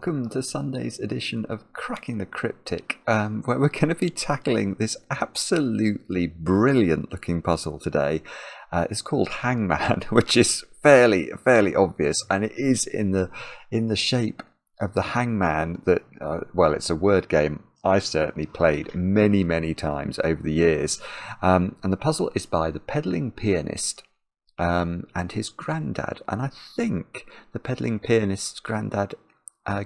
welcome to Sunday's edition of Cracking the Cryptic, where we're going to be tackling this absolutely brilliant looking puzzle today. It's called Hangman, which is fairly obvious, and it is in the shape of the hangman that, well, it's a word game I've certainly played many times over the years. And the puzzle is by the Pedaling Pianist and his granddad. And I think the Pedaling Pianist's granddad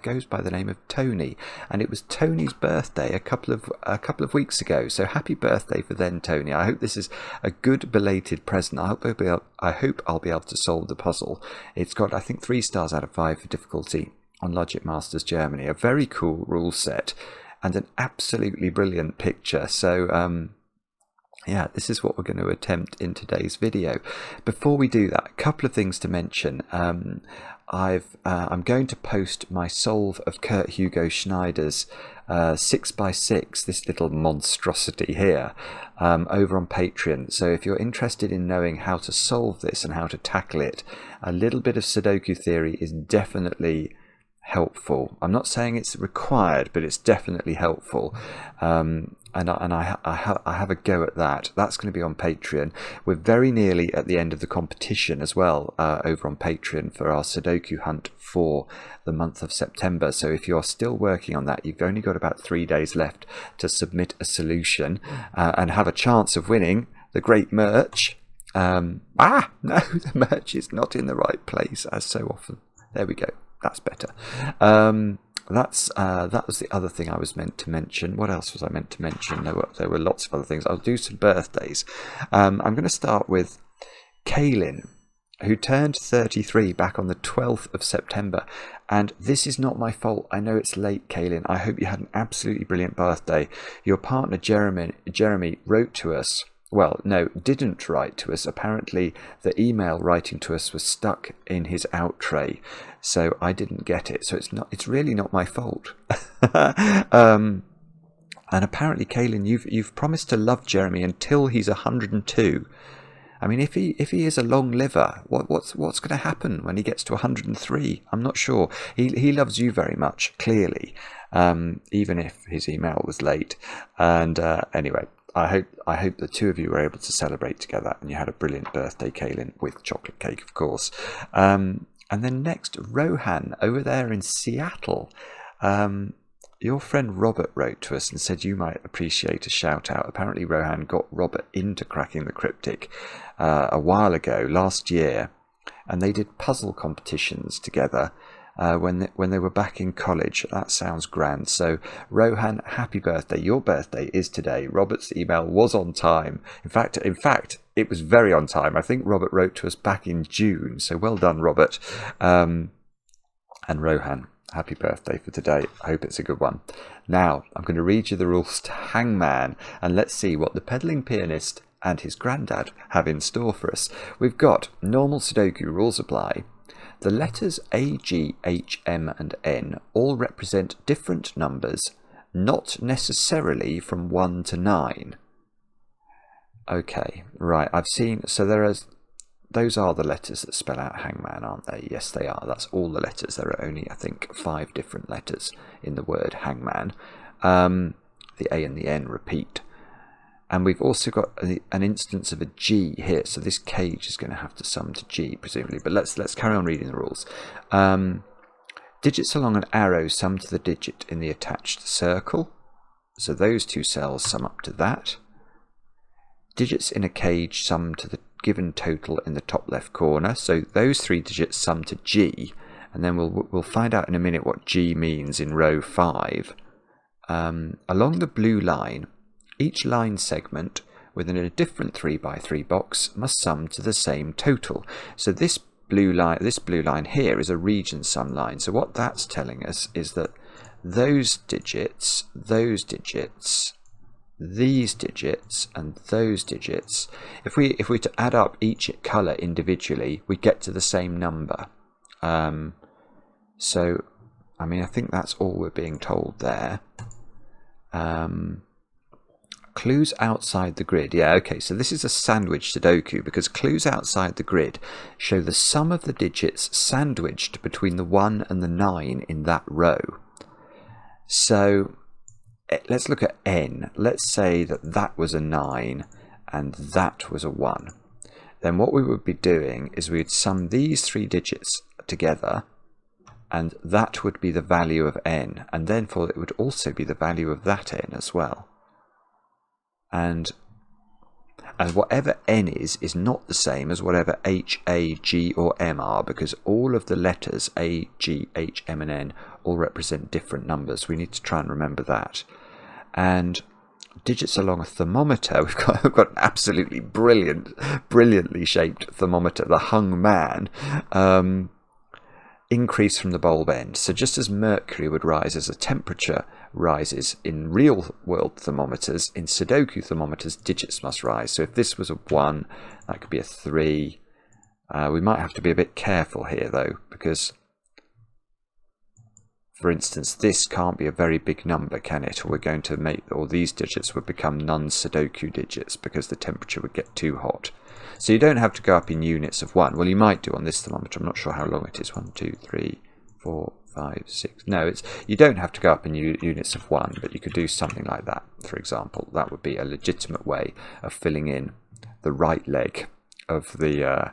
goes by the name of Tony. And it was Tony's birthday a couple of weeks ago. So happy birthday for then, Tony. I hope this is a good belated present. I hope I'll be able to solve the puzzle. It's got, I think, 3 stars out of 5 for difficulty on Logic Masters Germany. A very cool rule set and an absolutely brilliant picture. So yeah, this is what we're going to attempt in today's video. Before we do that, a couple of things to mention. I'm going to post my solve of Kurt Hugo Schneider's 6x6, this little monstrosity here, over on Patreon. So if you're interested in knowing how to solve this and how to tackle it, a little bit of Sudoku theory is definitely helpful. I'm not saying it's required, but it's definitely helpful. And I have a go at that. That's going to be on Patreon. We're very nearly at the end of the competition as well, over on Patreon for our Sudoku hunt for the month of September. So if you're still working on that, you've only got about 3 days left to submit a solution and have a chance of winning the great merch. No, the merch is not in the right place, as so often. There we go. That's better. That was the other thing I was meant to mention. What else was I meant to mention? There were lots of other things. I'll do some birthdays. I'm going to start with Kaylin, who turned 33 back on the 12th of September. And this is not my fault. I know it's late, Kaylin. I hope you had an absolutely brilliant birthday. Your partner, Jeremy wrote to us. Well, no, didn't write to us. Apparently, the email writing to us was stuck in his out tray, so I didn't get it. So it's really not my fault. And apparently, Kaylin, you've promised to love Jeremy until he's 102. I mean, if he is a long liver, what's going to happen when he gets to 103? I'm not sure. He loves you very much, clearly, even if his email was late. And anyway. I hope the two of you were able to celebrate together and you had a brilliant birthday, Kaylin, with chocolate cake, of course. And then next, Rohan, over there in Seattle. Your friend Robert wrote to us and said you might appreciate a shout out. Apparently Rohan got Robert into Cracking the Cryptic a while ago, last year, and they did puzzle competitions together. When they were back in college. That sounds grand. So Rohan, happy birthday. Your birthday is today. Robert's email was on time. In fact, it was very on time. I think Robert wrote to us back in June. So well done, Robert. And Rohan, happy birthday for today. I hope it's a good one. Now, I'm going to read you the rules to Hangman, and let's see what the Pedaling Pianist and his granddad have in store for us. We've got normal Sudoku rules apply. The letters A, G, H, M and N all represent different numbers, not necessarily from 1 to 9. Okay, right, I've seen, so those are the letters that spell out Hangman, aren't they? Yes, they are. That's all the letters. There are only, I think, 5 different letters in the word Hangman. The A and the N repeat. And we've also got an instance of a G here, so this cage is going to have to sum to G, presumably. But let's carry on reading the rules. Digits along an arrow sum to the digit in the attached circle. So those 2 cells sum up to that. Digits in a cage sum to the given total in the top left corner. So those 3 digits sum to G. And then we'll find out in a minute what G means in row 5. Along the blue line, each line segment within a different 3x3 box must sum to the same total. So this blue line here is a region sum line. So what that's telling us is that those digits, these digits, and those digits, if we to add up each colour individually, we get to the same number. So, I mean, I think that's all we're being told there. Clues outside the grid. Yeah, okay, so this is a sandwich Sudoku because clues outside the grid show the sum of the digits sandwiched between the 1 and the 9 in that row. So let's look at n. Let's say that that was a 9 and that was a 1. Then what we would be doing is we'd sum these 3 digits together, and that would be the value of n, and therefore it would also be the value of that n as well. And whatever n is not the same as whatever h, a, g or m are, because all of the letters a, g, h, m and n all represent different numbers. We need to try and remember that. And digits along a thermometer, we've got an absolutely brilliantly shaped thermometer, the Hangman, increase from the bulb end. So just as mercury would rise as the temperature rises in real world thermometers, in Sudoku thermometers digits must rise. So if this was a 1, that could be a 3. We might have to be a bit careful here though, because for instance this can't be a very big number, can it? Or we're going to make, or these digits would become non-Sudoku digits because the temperature would get too hot. So you don't have to go up in units of 1. Well, you might do on this thermometer. I'm not sure how long it is. 1, 2, 3, 4, 5, 6. No, you don't have to go up in units of 1, but you could do something like that, for example. That would be a legitimate way of filling in the right leg of the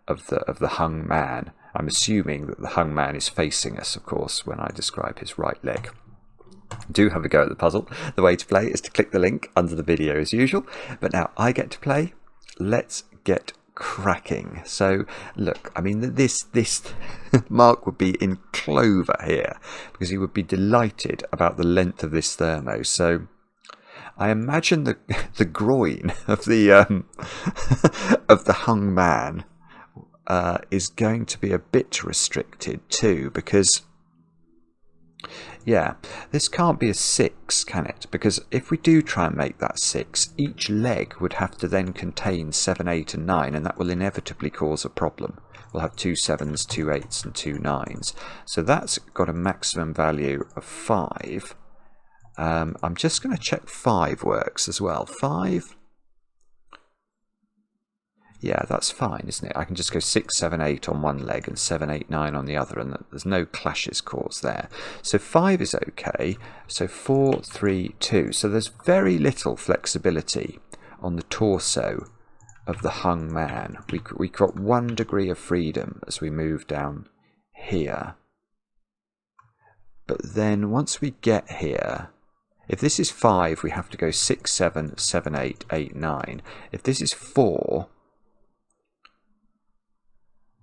Hangman. I'm assuming that the Hangman is facing us, of course, when I describe his right leg. Do have a go at the puzzle. The way to play is to click the link under the video as usual. But now I get to play. Let's get cracking. So look, I mean, this Mark would be in clover here because he would be delighted about the length of this thermo. So I imagine the groin of the of the Hangman is going to be a bit restricted too, because yeah, this can't be a 6, can it? Because if we do try and make that 6, each leg would have to then contain 7, 8 and 9, and that will inevitably cause a problem. We'll have 2 7s, 2 8s and 2 9s. So that's got a maximum value of 5. I'm just going to check 5 works as well. 5... yeah, that's fine, isn't it? I can just go 6, 7, 8 on one leg and 7, 8, 9 on the other, and there's no clashes caused there. So 5 is okay. So 4, 3, 2. So there's very little flexibility on the torso of the Hangman. We got 1 degree of freedom as we move down here. But then once we get here, if this is 5, we have to go 6, 7, 7, 8, 8, 9. If this is 4...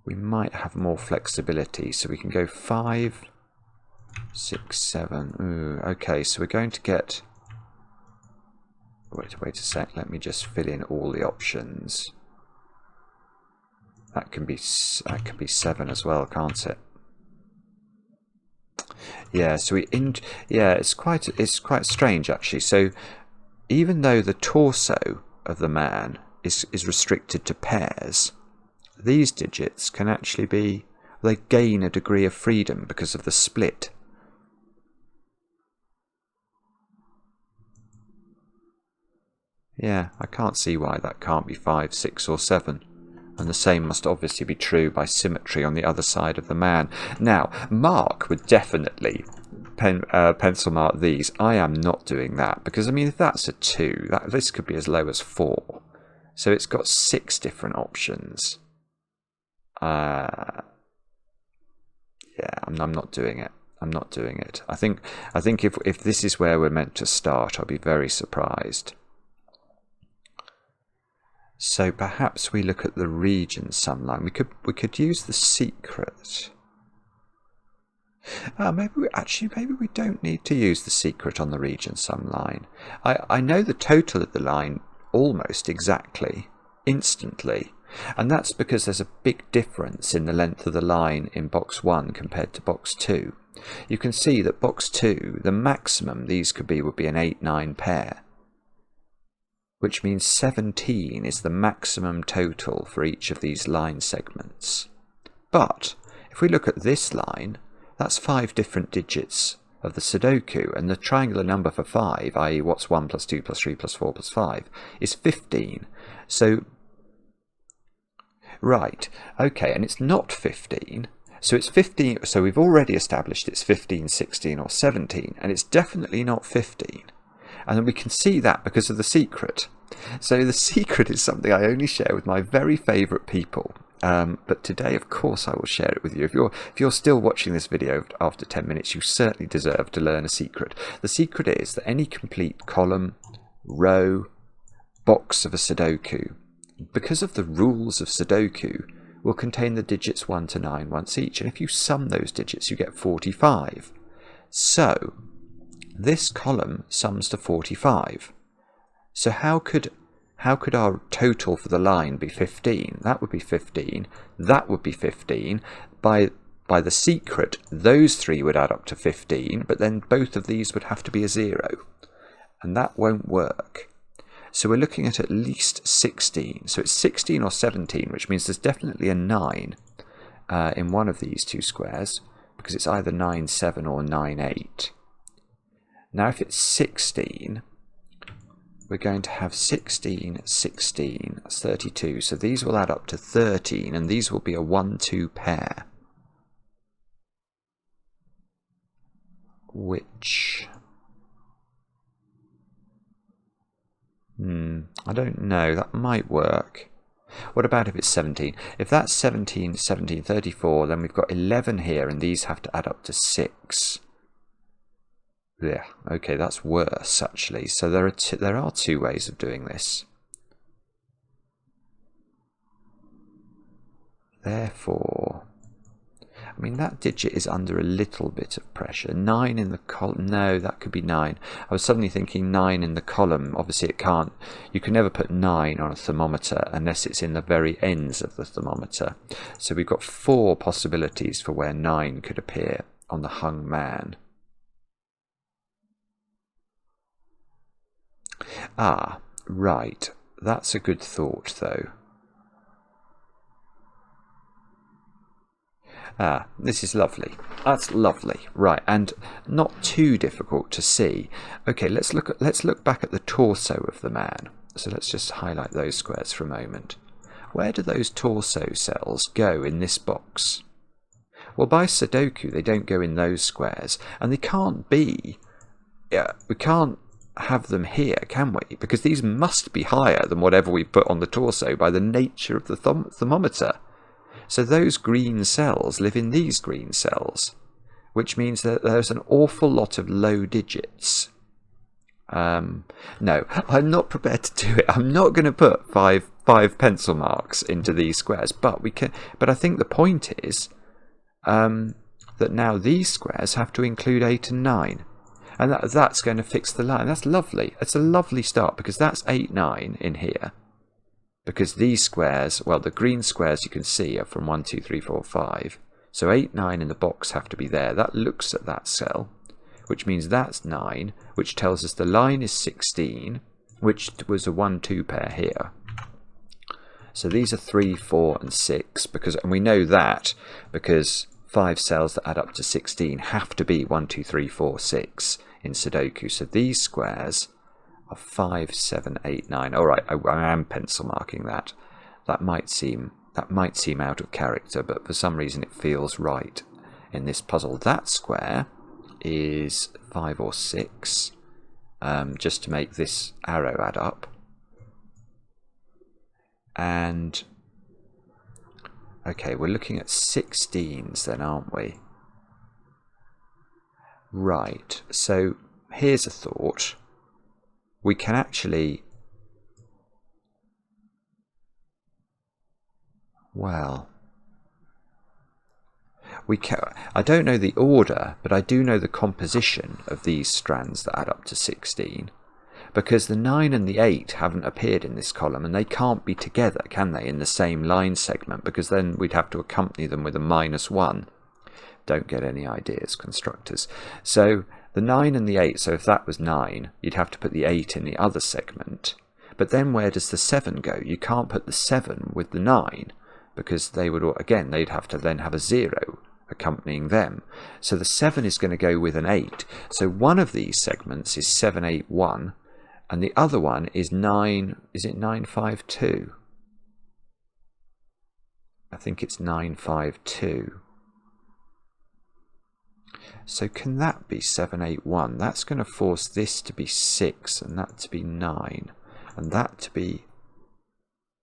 we might have more flexibility, so we can go 5, 6, 7. Ooh, okay, so we're going to get... wait a sec, let me just fill in all the options. That can be 7 as well, can't it? Yeah, so it's quite strange actually. So even though the torso of the man is restricted to pairs, these digits can actually be, they gain a degree of freedom because of the split. Yeah, I can't see why that can't be 5, 6 or 7. And the same must obviously be true by symmetry on the other side of the man. Now, Mark would definitely pencil mark these. I am not doing that because, I mean, if that's a 2, this could be as low as 4. So it's got 6 different options. Yeah, I'm not doing it. I'm not doing it. I think if this is where we're meant to start, I'll be very surprised. So perhaps we look at the region sum line. We could use the secret. Maybe we don't need to use the secret on the region sum line. I know the total of the line almost exactly, instantly. And that's because there's a big difference in the length of the line in box 1 compared to box 2. You can see that box 2, the maximum these could be would be an 8-9 pair, which means 17 is the maximum total for each of these line segments. But if we look at this line, that's 5 different digits of the Sudoku, and the triangular number for 5, i.e. what's 1 plus 2 plus 3 plus 4 plus 5, is 15. So, right, okay, and it's not 15, so it's 15, so we've already established it's 15, 16 or 17, and it's definitely not 15. And then we can see that because of the secret. So the secret is something I only share with my very favourite people. But today, of course, I will share it with you. If you're still watching this video after 10 minutes, you certainly deserve to learn a secret. The secret is that any complete column, row, box of a Sudoku, because of the rules of Sudoku, will contain the digits 1 to 9 once each. And if you sum those digits, you get 45. So this column sums to 45. So how could our total for the line be 15? That would be 15. That would be 15. By the secret, those three would add up to 15, but then both of these would have to be a 0. And that won't work. So we're looking at least 16. So it's 16 or 17, which means there's definitely a 9 in one of these two squares, because it's either 9, 7 or 9, 8. Now if it's 16, we're going to have 16, 16, that's 32. So these will add up to 13, and these will be a 1-2 pair. Which... I don't know, that might work. What about if it's 17? If that's 17, 17, 34, then we've got 11 here, and these have to add up to 6. Yeah, okay, that's worse, actually. So there are two ways of doing this. Therefore, I mean, that digit is under a little bit of pressure. 9 in the column. No, that could be 9. I was suddenly thinking 9 in the column. Obviously, it can't. You can never put 9 on a thermometer unless it's in the very ends of the thermometer. So we've got 4 possibilities for where 9 could appear on the Hangman. Ah, right. That's a good thought, though. Ah, this is lovely. That's lovely. Right, and not too difficult to see. Okay, let's look back at the torso of the man. So let's just highlight those squares for a moment. Where do those torso cells go in this box? Well, by Sudoku, they don't go in those squares, and they can't be. We can't have them here, can we? Because these must be higher than whatever we put on the torso by the nature of the thermometer. So those green cells live in these green cells, which means that there's an awful lot of low digits. No, I'm not prepared to do it. I'm not going to put five pencil marks into these squares, but we can. But I think the point is that now these squares have to include 8 and 9. And that's going to fix the line. That's lovely. It's a lovely start, because that's 8, 9 in here. Because these squares, well, the green squares you can see are from 1, 2, 3, 4, 5. So 8, 9 in the box have to be there. That looks at that cell, which means that's 9, which tells us the line is 16, which was a 1, 2 pair here. So these are 3, 4, and 6, and we know that because 5 cells that add up to 16 have to be 1, 2, 3, 4, 6 in Sudoku. So these squares are 5, 7, 8, 9. All right, I am pencil marking that. That might seem out of character, but for some reason it feels right in this puzzle. That square is 5 or 6, just to make this arrow add up. And okay, we're looking at 16s then, aren't we? Right, so here's a thought. We can actually, well, I don't know the order, but I do know the composition of these strands that add up to 16. Because the 9 and the 8 haven't appeared in this column, and they can't be together, can they, in the same line segment, because then we'd have to accompany them with a -1. Don't get any ideas, constructors. So the 9 and the 8, so if that was 9, you'd have to put the 8 in the other segment. But then where does the 7 go? You can't put the 7 with the 9, because they would, again, they'd have to then have a 0 accompanying them. So the 7 is going to go with an 8. So one of these segments is 781, and the other one is 9. Is it 952? I think it's 952. So can that be 781? That's going to force this to be 6, and that to be 9, and that to be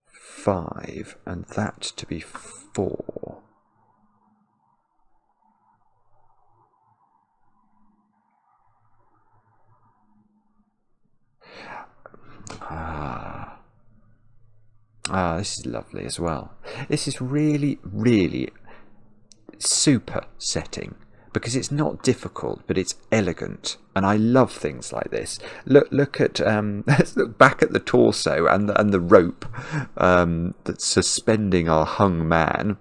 5, and that to be 4. This is lovely as well. This is really, really super setting, because it's not difficult, but it's elegant, and I love things like this. Look at let's look back at the torso and the rope that's suspending our hung man.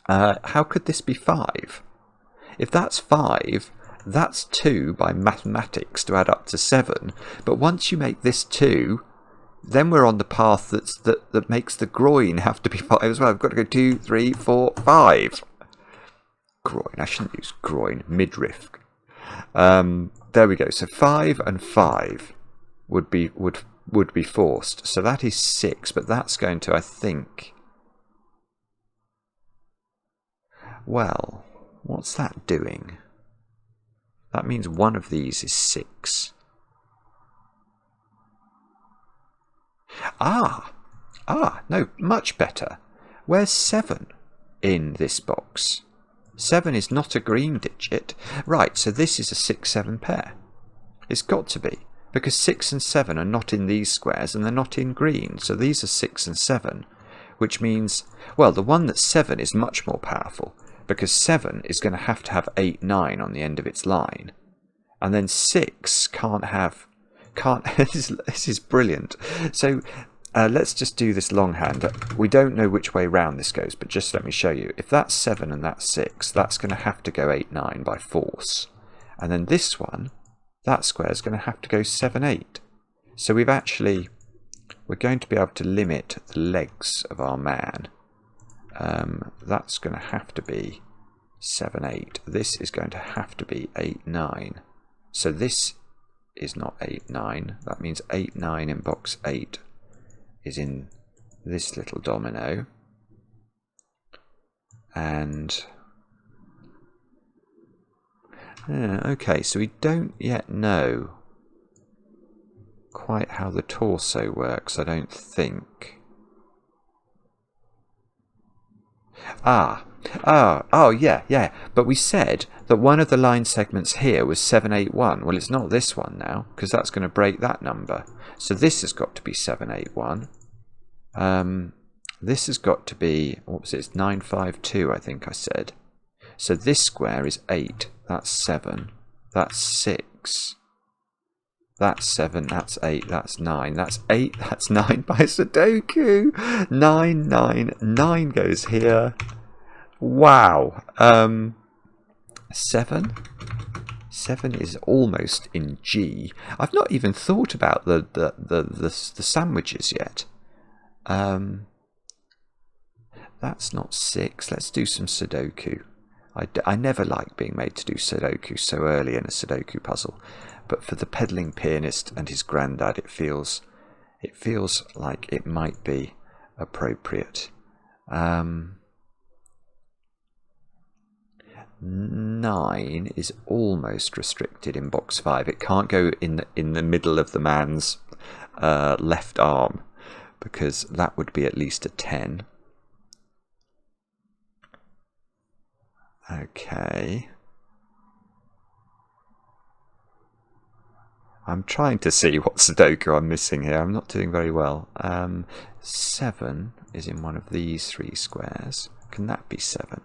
How could this be 5? If that's 5, that's 2 by mathematics to add up to 7. But once you make this 2, then we're on the path that makes the groin have to be 5 as well. I've got to go 2, 3, 4, 5. Groin. I shouldn't use groin. Midriff. There we go. So 5 and 5 would be forced. So that is 6, but that's going to, I think. Well, what's that doing? That means one of these is 6. No, much better. Where's 7 in this box? 7 is not a green digit. Right, so this is a 6-7 pair. It's got to be, because 6 and 7 are not in these squares, and they're not in green. So these are 6 and 7, which means, well, the one that's 7 is much more powerful, because 7 is going to have 8, 9 on the end of its line. And then 6 this is brilliant. So let's just do this longhand. We don't know which way round this goes, but just let me show you. If that's 7 and that's 6, that's going to have to go 8, 9 by force. And then this one, that square is going to have to go 7, 8. So we're going to be able to limit the legs of our man. That's going to have to be 7, 8. This is going to have to be 8, 9. So this is not 8, 9. That means 8, 9 in box 8 is in this little domino. And okay, so we don't yet know quite how the torso works, I don't think. Yeah. But we said that one of the line segments here was 781. Well, it's not this one now, because that's going to break that number. So this has got to be 781. This has got to be, what was it? It's 952, I think I said. So this square is 8. That's 7. That's 6. That's 7. That's 8. That's 9. That's 8. That's 9 by Sudoku. 9, 9. 9 goes here. Wow. 7. 7 is almost in G. I've not even thought about the sandwiches yet. That's not 6. Let's do some Sudoku. I never like being made to do Sudoku so early in a Sudoku puzzle, but for the pedaling pianist and his granddad, it feels like it might be appropriate. 9 is almost restricted in box 5. It can't go in the middle of the man's left arm, because that would be at least a 10. Okay. I'm trying to see what Sudoku I'm missing here. I'm not doing very well. 7 is in one of these 3 squares. Can that be 7?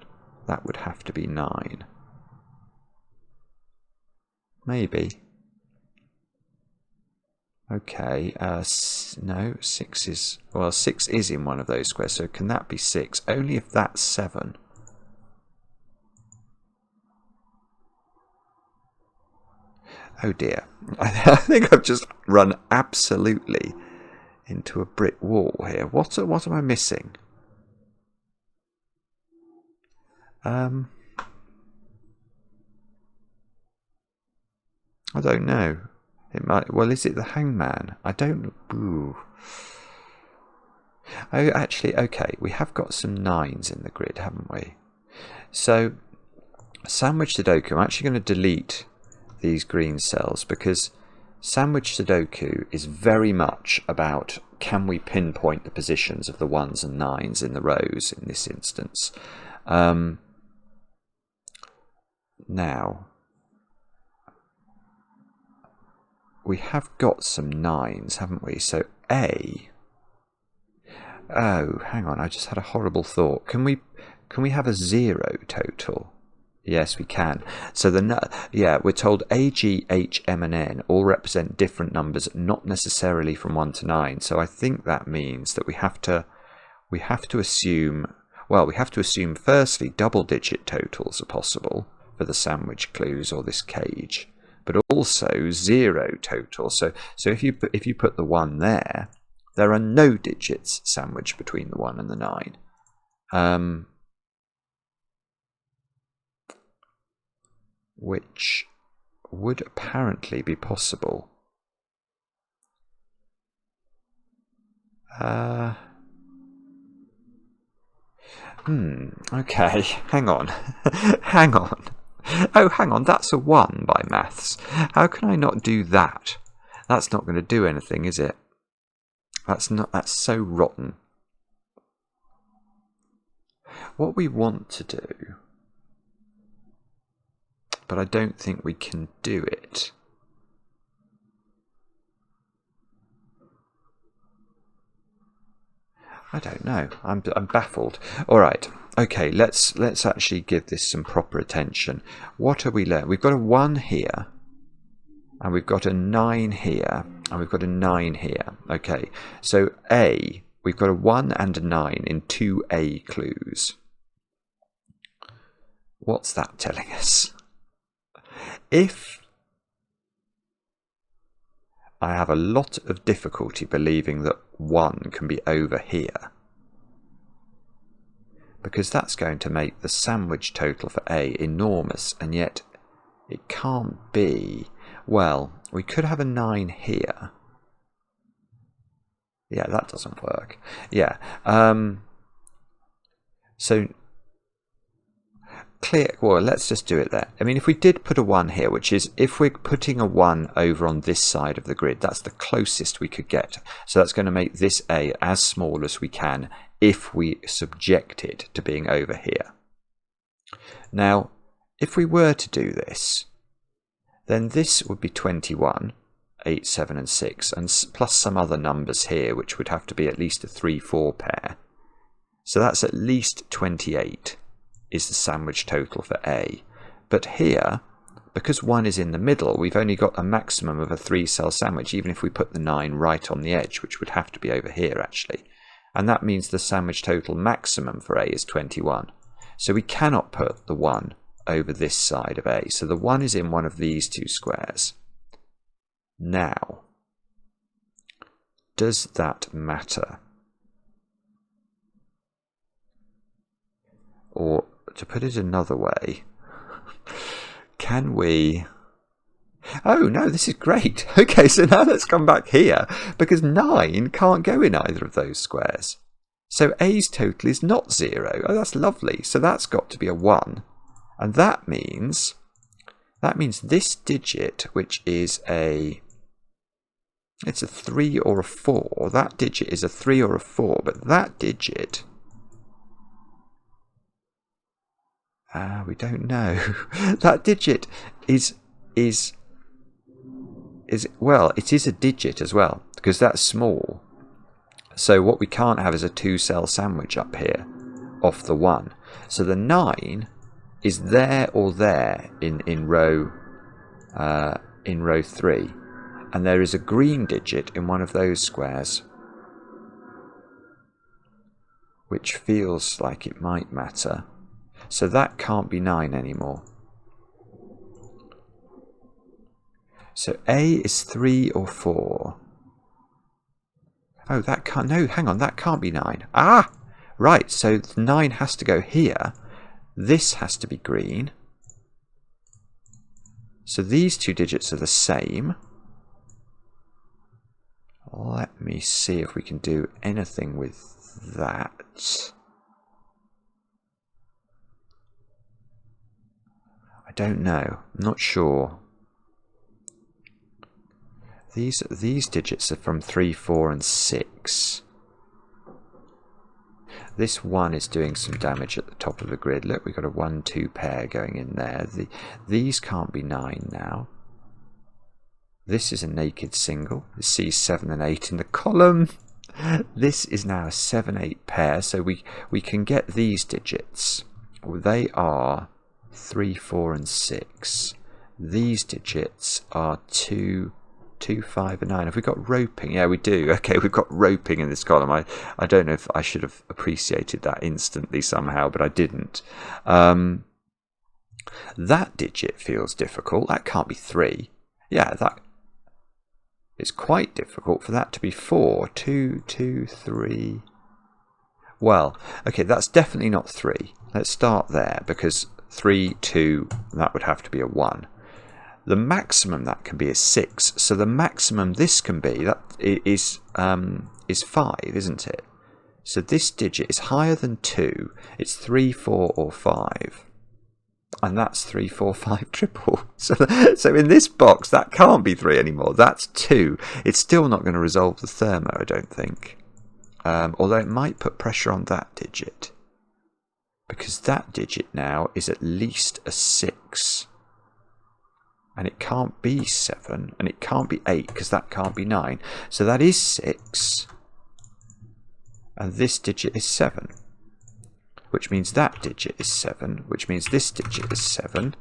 That would have to be 9. Maybe. Okay. No, 6 is... Well, 6 is in one of those squares, so can that be 6? Only if that's 7. Oh dear. I think I've just run absolutely into a brick wall here. What am I missing? I don't know. It might. Well, is it the Hangman? I don't. Ooh. Oh, actually, okay. We have got some 9s in the grid, haven't we? So, sandwich Sudoku. I'm actually going to delete these green cells because sandwich Sudoku is very much about can we pinpoint the positions of the 1s and 9s in the rows in this instance. Now, we have got some 9s, haven't we? So A. Oh, hang on, I just had a horrible thought. Can we have a 0 total? Yes, we can. So we're told A, G, H, M, and N all represent different numbers, not necessarily from 1 to 9. So I think that means that we have to assume. Well, we have to assume firstly double-digit totals are possible for the sandwich clues or this cage, but also 0 total. So if you put the 1 there, there are no digits sandwiched between the 1 and the 9, which would apparently be possible. Okay, hang on. Hang on. Oh, hang on, that's a 1 by maths. How can I not do that? That's not going to do anything, is it? That's so rotten. What we want to do, but I don't think we can do it. I don't know. I'm baffled. All right. Okay. Let's actually give this some proper attention. What have we learned? We've got a 1 here, and we've got a 9 here, and we've got a 9 here. Okay. So A, we've got a 1 and a 9 in 2 A clues. What's that telling us? If I have a lot of difficulty believing that 1 can be over here, because that's going to make the sandwich total for A enormous, and yet it can't be. Well, we could have a 9 here. Yeah, that doesn't work. Yeah. So clear. Well, let's just do it there. I mean, if we did put a 1 here, which is if we're putting a 1 over on this side of the grid, that's the closest we could get. So that's going to make this A as small as we can if we subject it to being over here. Now, if we were to do this, then this would be 21, 8, 7, and 6, and plus some other numbers here, which would have to be at least a 3, 4 pair. So that's at least 28. Is the sandwich total for A. But here, because 1 is in the middle, we've only got a maximum of a 3-cell sandwich, even if we put the 9 right on the edge, which would have to be over here actually. And that means the sandwich total maximum for A is 21. So we cannot put the 1 over this side of A. So the 1 is in one of these 2 squares. Now, does that matter? Or to put it another way, can we... Oh no, this is great. Okay, so now let's come back here, because 9 can't go in either of those squares. So A's total is not 0. Oh, that's lovely. So that's got to be a 1. And that means this digit, which is it's a 3 or a 4. That digit is a 3 or a 4, but that digit... we don't know. That digit is well, it is a digit as well, because that's small. So what we can't have is a 2-cell sandwich up here off the 1. So the 9 is there or there in row 3, and there is a green digit in one of those squares, which feels like it might matter. So that can't be 9 anymore. So A is 3 or 4. Oh, that can't... No, hang on, that can't be 9. Ah! Right, so 9 has to go here. This has to be green. So these two digits are the same. Let me see if we can do anything with that. I don't know. I'm not sure. These digits are from 3, 4 and 6. This 1 is doing some damage at the top of the grid. Look, we've got a 1, 2 pair going in there. These can't be 9 now. This is a naked single. It sees 7 and 8 in the column. This is now a 7, 8 pair, so we can get these digits. They are 3, 4 and 6. These digits are 2, 2, 5 and 9. Have we got roping? Yeah, we do. Okay, we've got roping in this column. I don't know if I should have appreciated that instantly somehow, but I didn't. That digit feels difficult. That can't be 3. Yeah, that... It's quite difficult for that to be 4. 2, 2, 3... Well, okay, that's definitely not 3. Let's start there, because 3, 2, that would have to be a 1. The maximum that can be is 6. So the maximum this can be that is 5, isn't it? So this digit is higher than 2. It's 3, 4 or 5. And that's 3, 4, 5 triple. So in this box, that can't be 3 anymore. That's 2. It's still not going to resolve the thermo, I don't think. Although it might put pressure on that digit. Because that digit now is at least a 6. And it can't be 7. And it can't be 8, because that can't be 9. So that is 6. And this digit is 7. Which means that digit is 7, which means this digit is 7.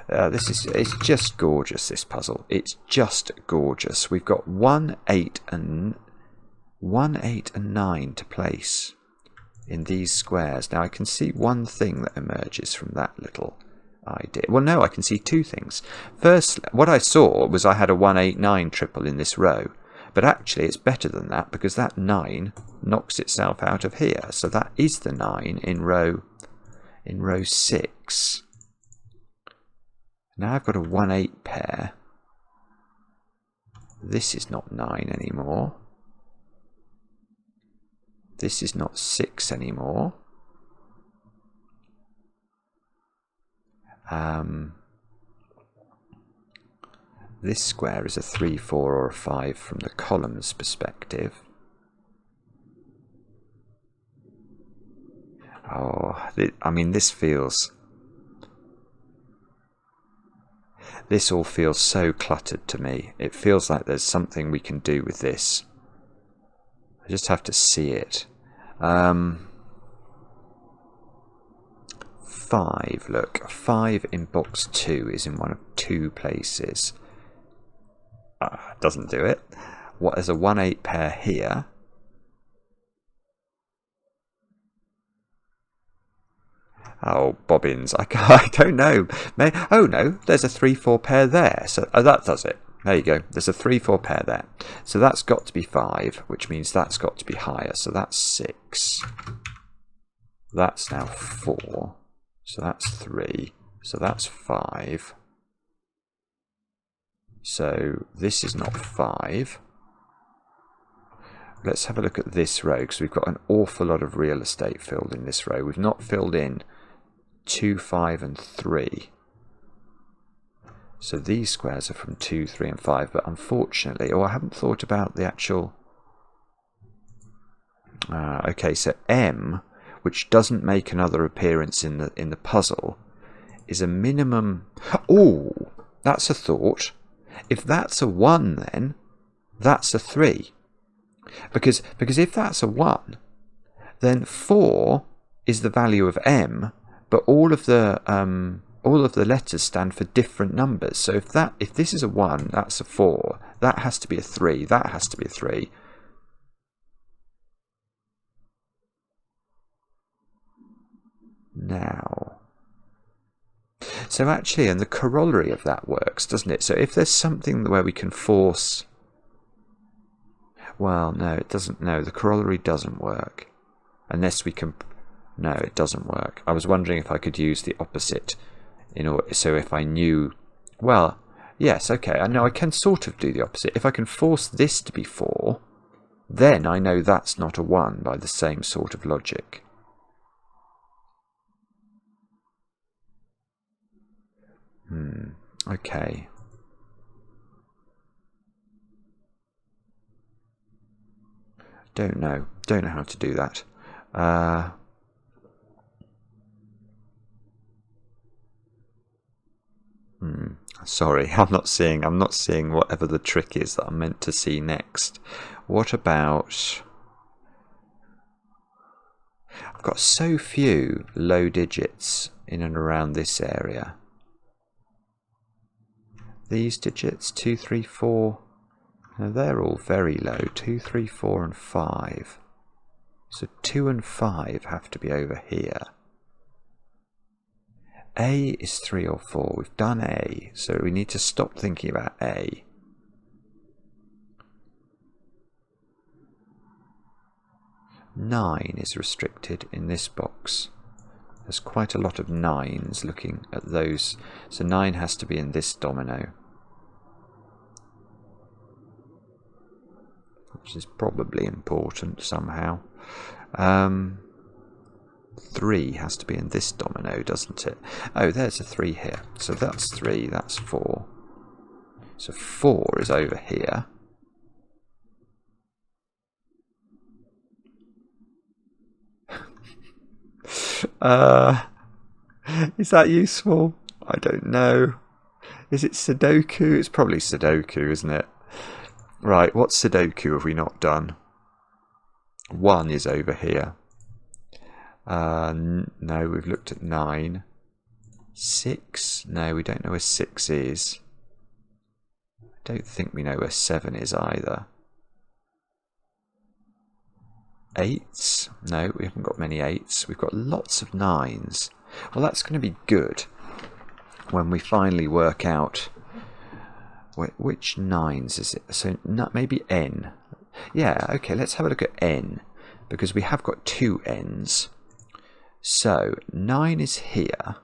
It's just gorgeous, this puzzle. It's just gorgeous. We've got 1, 8 and 9 to place in these squares. Now I can see one thing that emerges from that little idea. Well, no, I can see two things. First, what I saw was I had a 1, 8, 9 triple in this row. But actually it's better than that, because that 9 knocks itself out of here. So that is the 9 in row 6. Now I've got a 1, 8 pair. This is not 9 anymore. This is not 6 anymore. This square is a 3, 4 or a 5 from the column's perspective. Oh, I mean, this all feels so cluttered to me. It feels like there's something we can do with this. I just have to see it. 5, look. 5 in box 2 is in one of 2 places. Doesn't do it. There's a 1, 8 pair here. Oh, bobbins. I don't know. Oh, no. There's a 3, 4 pair there. So that does it. There you go. There's a 3, 4 pair there. So that's got to be 5, which means that's got to be higher. So that's 6. That's now 4. So that's 3. So that's 5. So this is not 5. Let's have a look at this row, because we've got an awful lot of real estate filled in this row. We've not filled in 2, 5 and 3. So these squares are from 2, 3 and 5, but unfortunately, I haven't thought about the actual... okay, so M, which doesn't make another appearance in the puzzle, is a minimum... Oh, that's a thought. If that's a 1, then that's a 3. Because if that's a 1, then 4 is the value of M, but all of the letters stand for different numbers. So if this is a 1, that's a 4. That has to be a 3. That has to be a 3. Now, so actually, and the corollary of that works, doesn't it? So if there's something where we can force... Well, no, it doesn't. No, the corollary doesn't work. Unless we can No, it doesn't work. I was wondering if I could use the opposite in order, so if I knew, well, yes, okay, I know I can sort of do the opposite. If I can force this to be 4, then I know that's not a 1 by the same sort of logic. Okay. Don't know how to do that. Sorry, I'm not seeing whatever the trick is that I'm meant to see next. What about... I've got so few low digits in and around this area. These digits, 2, 3, 4, now they're all very low, 2, 3, 4 and 5. So 2 and 5 have to be over here. A is 3 or 4. We've done A, so we need to stop thinking about A. Nine is restricted in this box. There's quite a lot of 9s looking at those, so 9 has to be in this domino, which is probably important somehow. 3 has to be in this domino, doesn't it? Oh, there's a 3 here. So that's 3, that's 4. So 4 is over here. Is that useful? I don't know. Is it Sudoku? It's probably Sudoku, isn't it? Right, what Sudoku have we not done? 1 is over here. No, we've looked at 9. 6? No, we don't know where 6 is. I don't think we know where 7 is either. 8s? No, we haven't got many 8s. We've got lots of 9s. Well, that's going to be good when we finally work out which 9s is it. So maybe N. Yeah, okay, let's have a look at N, because we have got 2 N's. So 9 is here,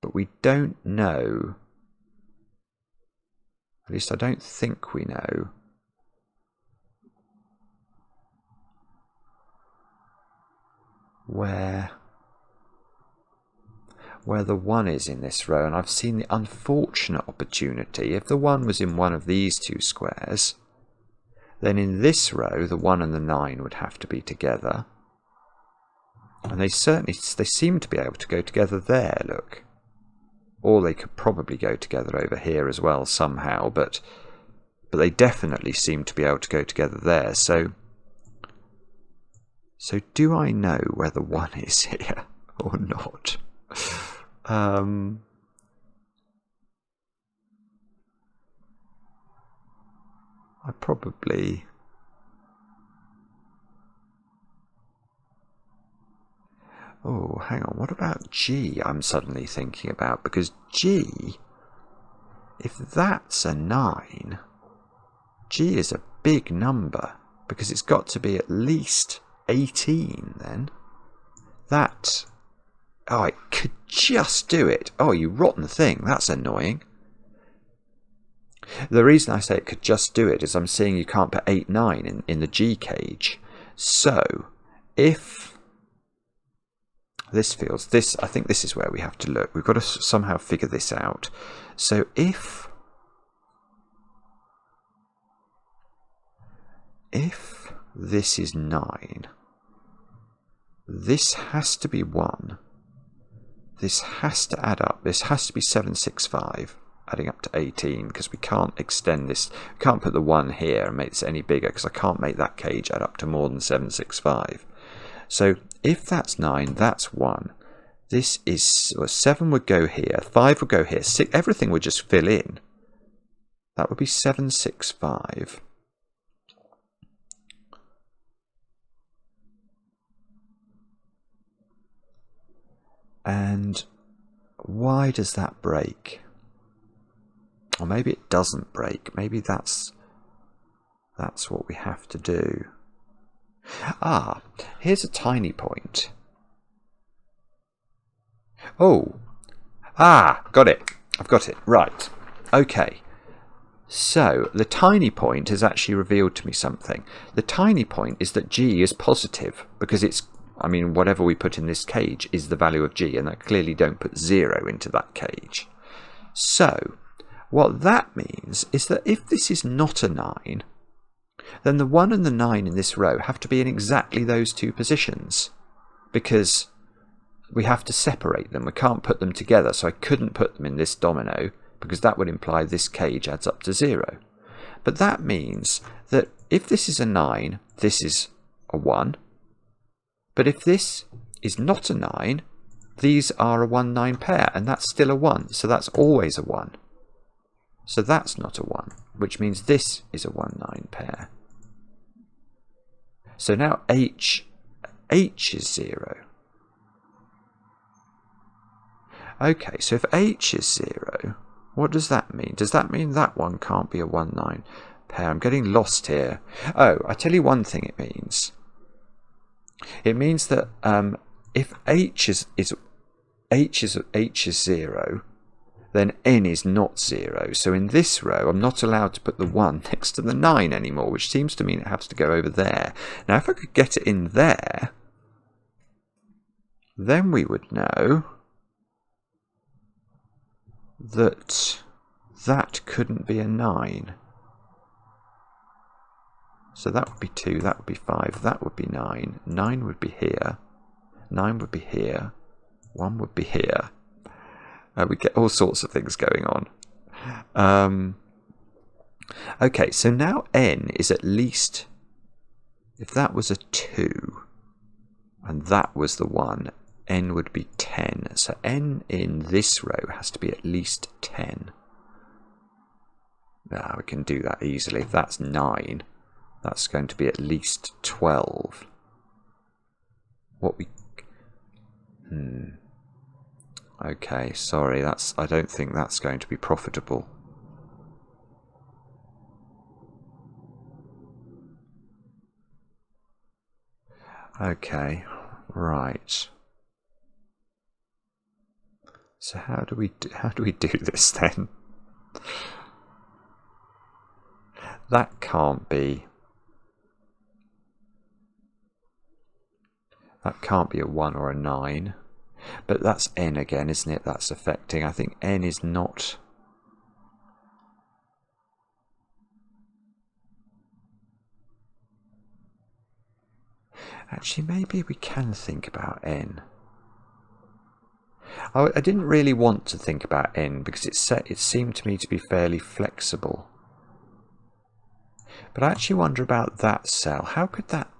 but we don't know, at least I don't think we know, where the 1 is in this row. And I've seen the unfortunate opportunity, if the 1 was in one of these 2 squares, then in this row the 1 and the 9 would have to be together. And they seem to be able to go together there, look. Or they could probably go together over here as well somehow, but they definitely seem to be able to go together there. So do I know where the 1 is here or not? I probably... Oh, hang on, what about G I'm suddenly thinking about? Because G, if that's a 9, G is a big number, because it's got to be at least 18 then. That... Oh, it could just do it. Oh, you rotten thing, that's annoying. The reason I say it could just do it is I'm seeing you can't put 8, 9 in the G cage. So, if... this, I think this is where we have to look. We've got to somehow figure this out. So if this is 9, this has to be 1. This has to add up. This has to be 765, adding up to 18, because we can't extend this. We can't put the 1 here and make this any bigger, because I can't make that cage add up to more than 765. So if that's 9, that's 1. This is, well, 7 would go here, 5 would go here, 6, everything would just fill in. That would be 765. And why does that break? Or maybe it doesn't break. Maybe that's what we have to do. Ah, here's a tiny point. Oh, got it. I've got it. Right. Okay. So the tiny point has actually revealed to me something. The tiny point is that G is positive because it's, I mean, whatever we put in this cage is the value of G, and I clearly don't put 0 into that cage. So what that means is that if this is not a 9, then the 1 and the 9 in this row have to be in exactly those two positions, because we have to separate them. We can't put them together, so I couldn't put them in this domino, because that would imply this cage adds up to 0. But that means that if this is a 9, this is a 1. But if this is not a 9, these are a 1-9 pair, and that's still a 1, so that's always a 1. So that's not a 1, which means this is a 1-9 pair. So now H is 0. Okay, so if H is 0, what does that mean? Does that mean that one can't be a 1-9 pair? I'm getting lost here. Oh, I tell you one thing it means. It means that if H is 0, then N is not 0. So in this row, I'm not allowed to put the 1 next to the 9 anymore, which seems to mean it has to go over there. Now, if I could get it in there, then we would know that that couldn't be a 9. So that would be 2, that would be 5, that would be 9. 9 would be here, 9 would be here, 1 would be here. We get all sorts of things going on. Okay, so now N is at least, if that was a 2 and that was the 1, N would be 10. So N in this row has to be at least 10. Now we can do that easily. If that's 9, that's going to be at least 12. Okay, sorry, I don't think that's going to be profitable. Okay, right. So how do we do this then? That can't be a 1 or a 9. But that's N again, isn't it? That's affecting. I think N is not. Actually, maybe we can think about N. I didn't really want to think about N because it seemed to me to be fairly flexible. But I actually wonder about that cell. How could that...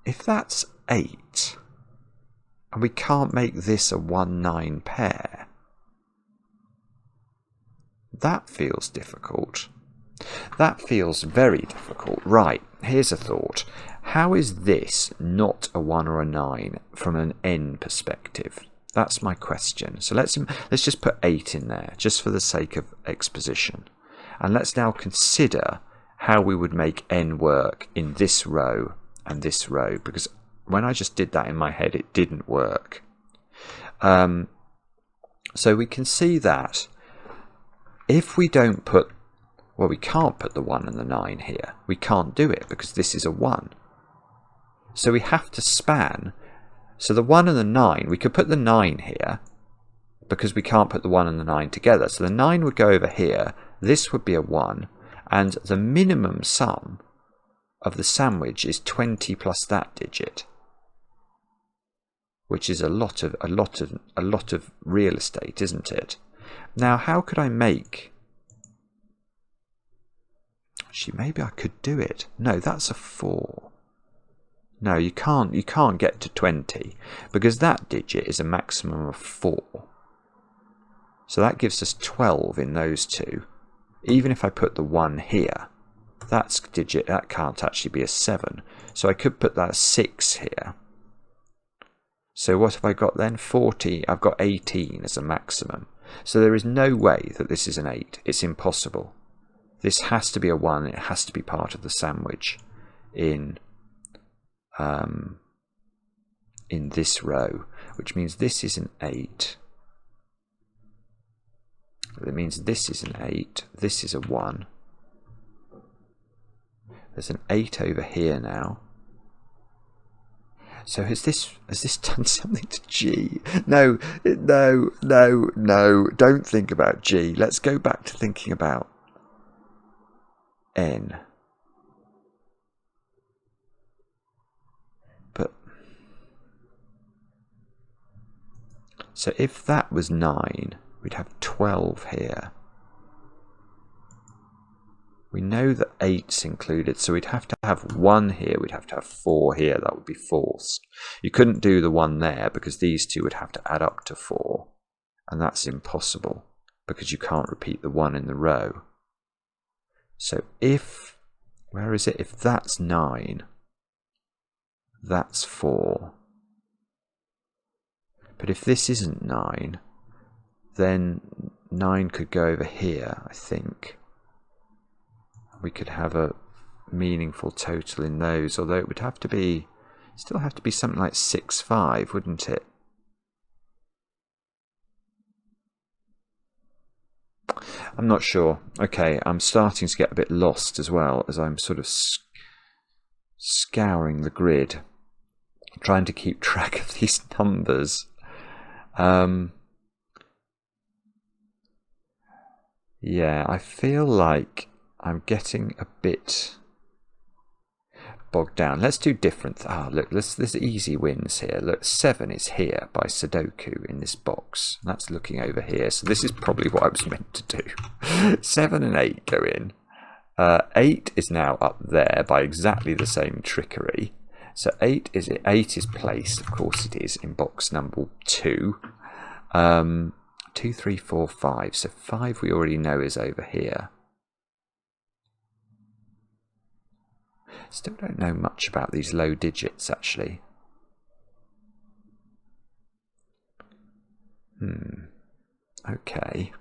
If that's 8, and we can't make this a 1-9 pair, that feels difficult. That feels very difficult. Right, here's a thought. How is this not a 1 or a 9 from an N perspective? That's my question. So let's just put 8 in there, just for the sake of exposition. And let's now consider how we would make N work in this row and this row, because when I just did that in my head, it didn't work. So we can see that if we don't put, well, we can't put the 1 and the 9 here. We can't do it because this is a 1. So we have to span. So the 1 and the 9, we could put the 9 here because we can't put the 1 and the 9 together. So the 9 would go over here. This would be a 1. And the minimum sum of the sandwich is 20 plus that digit, which is a lot of real estate, isn't it? Now, how could I make... Actually, maybe I could do it. No, that's a 4. No, you can't get to 20 because that digit is a maximum of 4. So that gives us 12 in those two. Even if I put the 1 here, that can't actually be a 7. So I could put that 6 here. So what have I got then? 40. I've got 18 as a maximum. So there is no way that this is an 8. It's impossible. This has to be a 1. It has to be part of the sandwich in this row. which means this is an 8. That means this is an 8, this is a 1. There's an 8 over here now. So has this done something to G? No, no, no, no. Don't think about G. Let's go back to thinking about N. But so if that was 9, we'd have 12 here. We know that 8's included, so we'd have to have 1 here, we'd have to have 4 here, that would be forced. You couldn't do the 1 there because these two would have to add up to 4, and that's impossible because you can't repeat the 1 in the row. So if, where is it? If that's 9, that's 4. But if this isn't 9, then 9 could go over here, I think. We could have a meaningful total in those, although it would have to be, still have to be something like 6, 5, wouldn't it? I'm not sure. Okay, I'm starting to get a bit lost as well as I'm sort of scouring the grid, trying to keep track of these numbers. Yeah, I feel like I'm getting a bit bogged down. Let's do different. Look, there's easy wins here. Look, 7 is here by Sudoku in this box. That's looking over here. So this is probably what I was meant to do. 7 and 8 go in. 8 is now up there by exactly the same trickery. So 8 is placed. Of course it is in box number 2. 2, 3, 4, 5. So 5 we already know is over here. Still don't know much about these low digits, actually. Okay.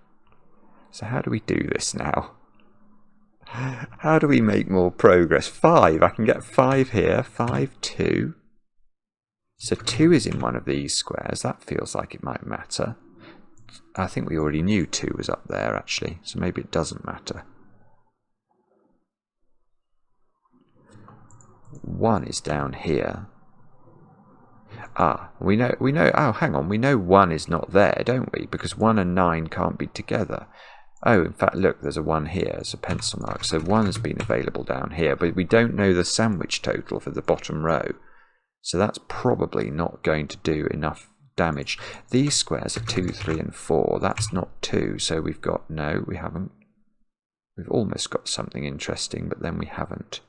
So how do we do this now? How do we make more progress? 5. I can get 5 here. 5, 2. So 2 is in one of these squares. That feels like it might matter. I think we already knew 2 was up there, actually. So maybe it doesn't matter. 1 is down here. We know, oh, hang on, we know 1 is not there, don't we? Because 1 and 9 can't be together. Oh, in fact, look, there's a 1 here, it's a pencil mark. So 1 has been available down here, but we don't know the sandwich total for the bottom row. So that's probably not going to do enough damage. These squares are 2, 3, and 4. That's not 2, so we've got, no, we haven't. We've almost got something interesting, but then we haven't.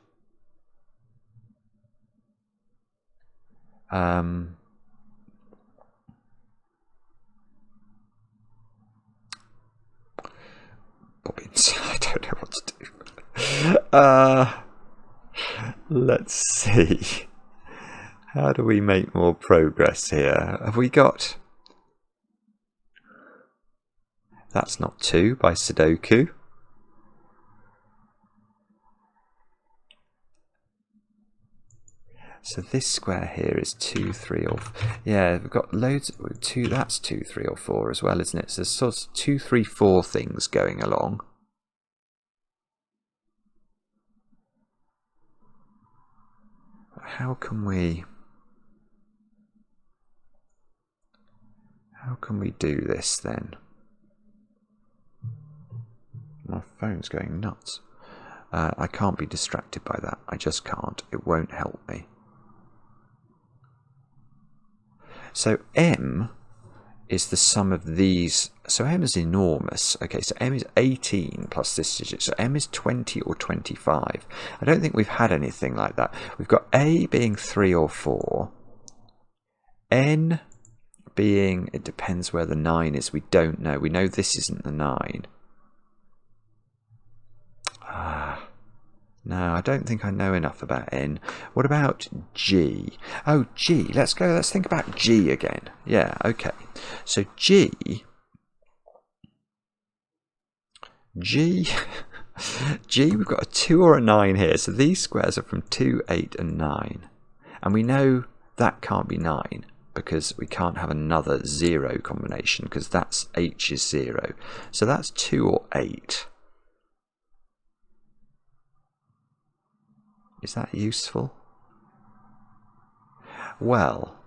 Bobbins, I don't know what to do. Let's see. How do we make more progress here? Have we got... That's not 2 by Sudoku. So this square here is 2, 3, or... Yeah, we've got loads... 2, that's 2, 3, or 4 as well, isn't it? So there's sort of 2, 3, 4 things going along. How can we do this then? My phone's going nuts. I can't be distracted by that. I just can't. It won't help me. So M is the sum of these. So M is enormous. Okay, so M is 18 plus this digit. So M is 20 or 25. I don't think we've had anything like that. We've got A being 3 or 4. N being, it depends where the 9 is. We don't know. We know this isn't the 9. No, I don't think I know enough about N. What about G? Oh, G. Let's think about G again. Yeah, okay. So G, we've got a 2 or a 9 here. So these squares are from 2, 8, and 9. And we know that can't be 9. because we can't have another 0 combination, because that's H is 0. So that's 2 or 8. Is that useful? Well,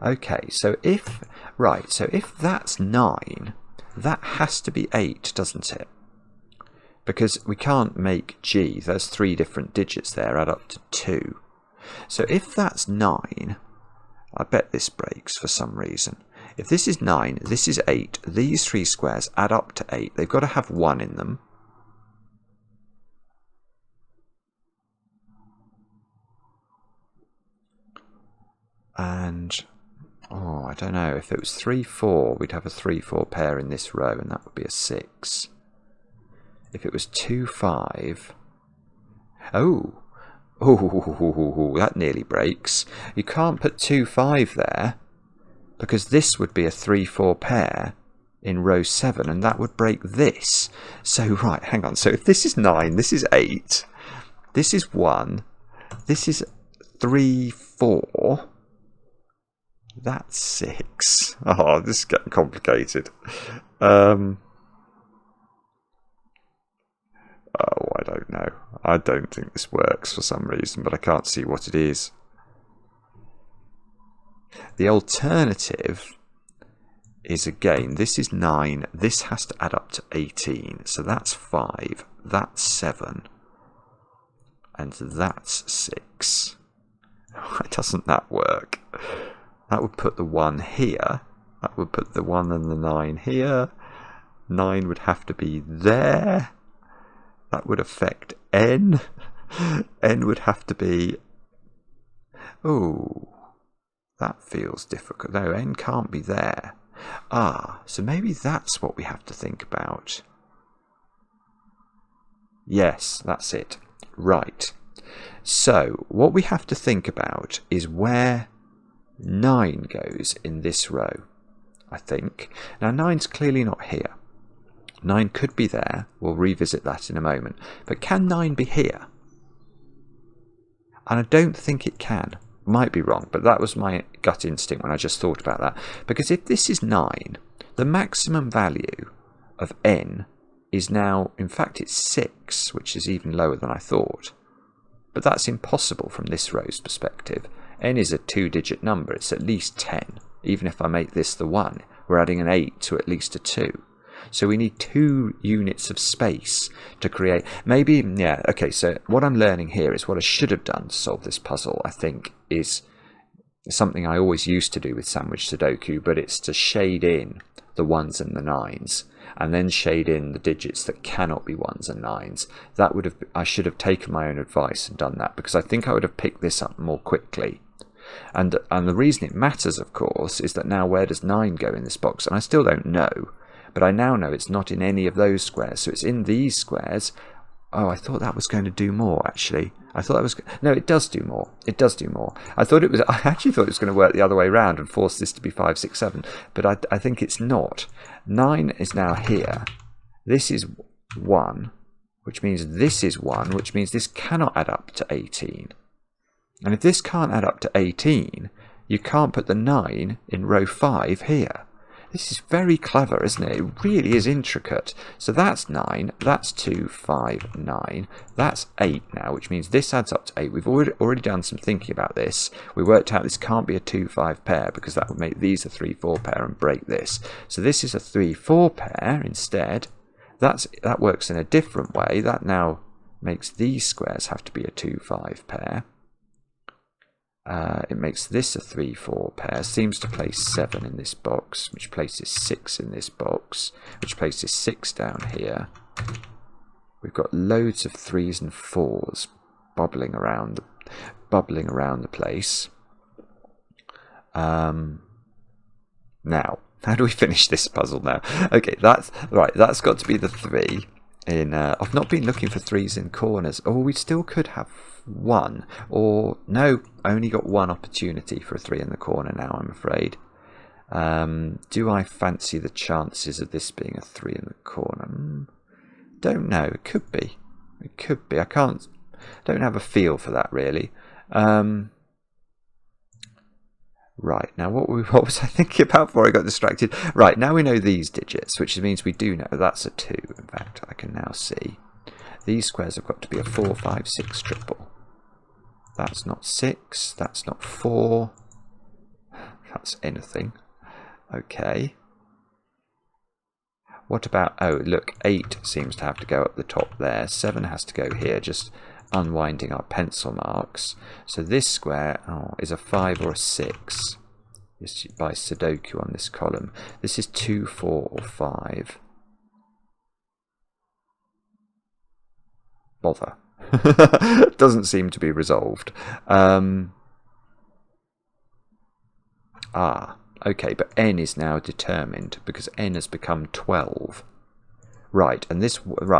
okay, so if that's 9, that has to be 8, doesn't it? Because we can't make G, there's 3 different digits there, add up to 2. So if that's 9, I bet this breaks for some reason. If this is 9, this is 8, these 3 squares add up to 8. They've got to have 1 in them. And, oh, I don't know, if it was 3, 4, we'd have a 3, 4 pair in this row, and that would be a 6. If it was 2, 5, oh, that nearly breaks. You can't put 2, 5 there, because this would be a 3, 4 pair in row 7, and that would break this. So, right, hang on. So if this is 9, this is 8, this is 1, this is 3, 4, that's 6. Oh, this is getting complicated. Oh, I don't know. I don't think this works for some reason, but I can't see what it is. The alternative is, again, this is 9. This has to add up to 18. So that's 5. That's 7. And that's 6. Why doesn't that work? That would put the 1 here. That would put the 1 and the 9 here. 9 would have to be there. That would affect n. N would have to be... Oh, that feels difficult. No, n can't be there. Ah, so maybe that's what we have to think about. Yes, that's it. Right. So, what we have to think about is where 9 goes in this row, I think. Now, 9's clearly not here. 9 could be there. We'll revisit that in a moment. But can 9 be here? And I don't think it can. Might be wrong, but that was my gut instinct when I just thought about that. Because if this is 9, the maximum value of n is now, in fact, it's 6, which is even lower than I thought. But that's impossible from this row's perspective. N is a 2-digit number. It's at least 10. Even if I make this the 1, we're adding an 8 to at least a 2. So we need 2 units of space to create. Maybe, yeah, okay, so what I'm learning here is what I should have done to solve this puzzle, I think, is something I always used to do with sandwich Sudoku, but it's to shade in the 1s and the 9s, and then shade in the digits that cannot be 1s and 9s. That would have, I should have taken my own advice and done that, because I think I would have picked this up more quickly. And the reason it matters, of course, is that now where does 9 go in this box? And I still don't know. But I now know it's not in any of those squares, so it's in these squares. Oh, I thought that was going to do more, actually. I thought that was... No, it does do more. It does do more. I actually thought it was going to work the other way around and force this to be 5, 6, 7. But I think it's not. 9 is now here. This is 1, which means this is 1, which means this cannot add up to 18. And if this can't add up to 18, you can't put the 9 in row 5 here. This is very clever, isn't it? It really is intricate. So that's 9, that's 2, 5, 9, that's 8 now, which means this adds up to 8. We've already done some thinking about this. We worked out this can't be a 2, 5 pair, because that would make these a 3, 4 pair and break this. So this is a 3, 4 pair instead. That works in a different way. That now makes these squares have to be a 2, 5 pair. It makes this a 3, 4 pair, seems to place 7 in this box, which places 6 in this box, which places 6 down here. We've got loads of 3s and 4s bubbling around the place. Now, how do we finish this puzzle now? Okay, that's got to be the 3. I've not been looking for 3s in corners. Oh, we still could have 1, or no, only got 1 opportunity for a 3 in the corner now, I'm afraid. Do I fancy the chances of this being a 3 in the corner? Don't know. It could be. It could be. I don't have a feel for that really. Right, now what was I thinking about before I got distracted? Right, now we know these digits, which means we do know that's a 2. In fact, I can now see these squares have got to be a 4, 5, 6 triple. That's not 6, that's not 4, that's anything. Okay. What about, oh look, 8 seems to have to go up the top there, 7 has to go here, just unwinding our pencil marks. So this square is a 5 or a 6 by Sudoku on this column. This is 2, 4 or 5. Bother. Doesn't seem to be resolved. Okay, but n is now determined because n has become 12. Right, and this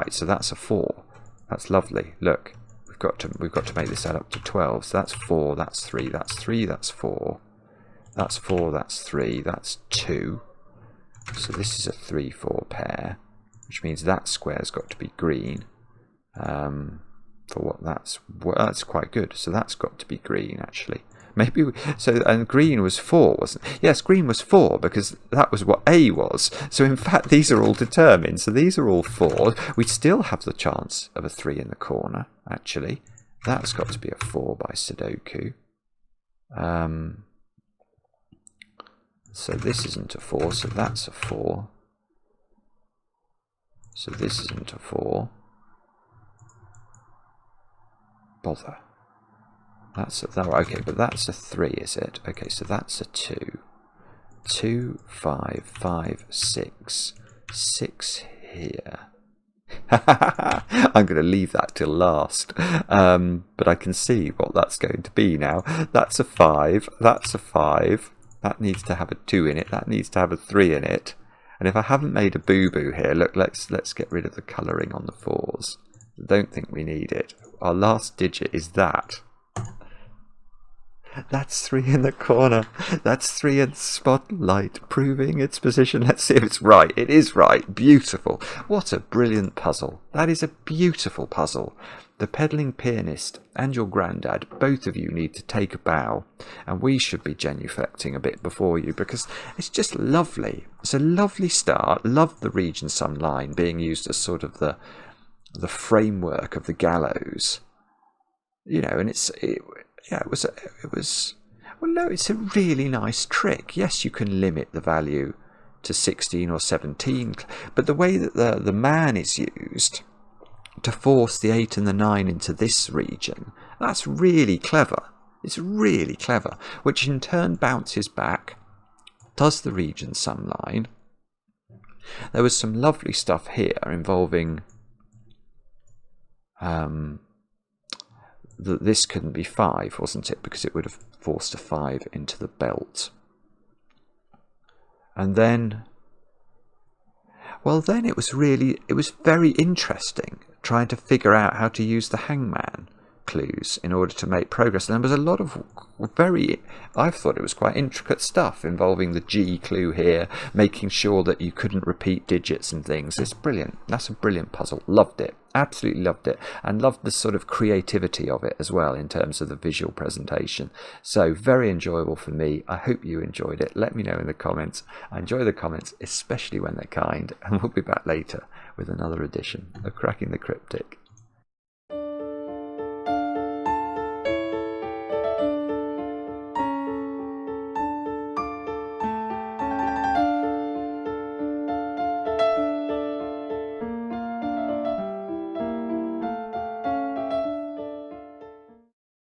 so that's a 4. That's lovely. Look, we've got to make this add up to 12. So that's 4, that's 3, that's 3, that's 4. That's 4, that's 3, that's 2. So this is a 3, 4 pair, which means that square's got to be green. For what that's quite good. So that's got to be green actually. Maybe and green was 4, wasn't it? Yes, green was 4 because that was what A was. So in fact these are all determined. So these are all 4. We still have the chance of a 3 in the corner actually. That's got to be a 4 by Sudoku. So this isn't a 4, so that's a 4. So this isn't a 4. Bother. That's okay, but that's a 3, is it? Okay, so that's a 2. 2, 5, 5, 6. 6 here. I'm going to leave that till last. But I can see what that's going to be now. That's a 5. That's a 5. That needs to have a 2 in it. That needs to have a 3 in it. And if I haven't made a boo-boo here, look, let's get rid of the colouring on the 4s. I don't think we need it. Our last digit is that. That's 3 in the corner. That's 3 in the spotlight, proving its position. Let's see if it's right. It is right. Beautiful. What a brilliant puzzle. That is a beautiful puzzle. The Pedaling Pianist and your Granddad, both of you need to take a bow, and we should be genuflecting a bit before you because it's just lovely. It's a lovely start. Love the region sum line being used as sort of the framework of the gallows, you know, and it's a really nice trick. Yes, you can limit the value to 16 or 17, but the way that the man is used to force the 8 and the 9 into this region, that's really clever. It's really clever, which in turn bounces back, does the region sum line. There was some lovely stuff here involving that this couldn't be 5, wasn't it? Because it would have forced a 5 into the belt. And then, well, then it was very interesting trying to figure out how to use the Hangman clues in order to make progress. And there was a lot of I thought it was quite intricate stuff involving the G clue here, making sure that you couldn't repeat digits and things. It's brilliant. That's a brilliant puzzle. Loved it. Absolutely loved it. And loved the sort of creativity of it as well in terms of the visual presentation. So very enjoyable for me. I hope you enjoyed it. Let me know in the comments. I enjoy the comments, especially when they're kind. And we'll be back later with another edition of Cracking the Cryptic.